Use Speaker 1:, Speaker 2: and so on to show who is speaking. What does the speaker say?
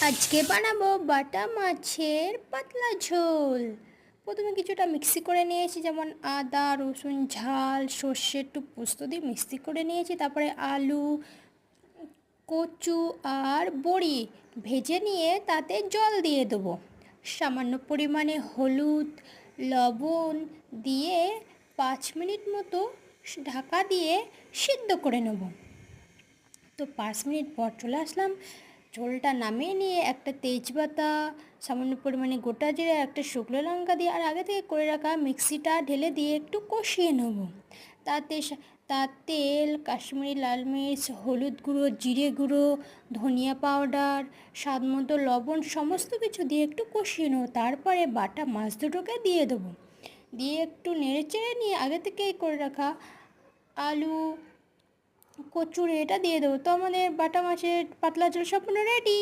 Speaker 1: আজকে বানাবো বাটা মাছের পাতলা ঝোল। প্রথমে কিছুটা মিক্সি করে নিয়েছি, যেমন আদা রসুন ঝাল সর্ষে একটু পোস্ত দিয়ে মিক্সি করে নিয়েছি। তারপরে আলু, কচু আর বড়ি ভেজে নিয়ে তাতে জল দিয়ে দেবো। সামান্য পরিমাণে হলুদ, লবণ দিয়ে 5 মিনিট মতো ঢাকা দিয়ে সিদ্ধ করে নেব। তো 5 মিনিট পর চলে আসলাম, ঝোলটা নামিয়ে নিয়ে একটা তেজপাতা, সামান্য পরিমাণে গোটা জিরে, একটা শুকনো লঙ্কা দিয়ে আর আগে থেকে করে রাখা মিক্সিটা ঢেলে দিয়ে একটু কষিয়ে নেব। তাতে তেল, কাশ্মীরি লাল মির্চ, হলুদ গুঁড়ো, জিরে গুঁড়ো, ধনিয়া পাউডার, স্বাদ মতো লবণ সমস্ত কিছু দিয়ে একটু কষিয়ে নেব। তারপরে বাটা মাছ দুটোকে দিয়ে দেবো, দিয়ে একটু নেড়ে চেড়ে নিয়ে আগে থেকে করে রাখা আলু, কচুরি এটা দিয়ে দেবো। তো আমাদের বাটা মাছের পাতলা ঝোল সম্পূর্ণ রেডি।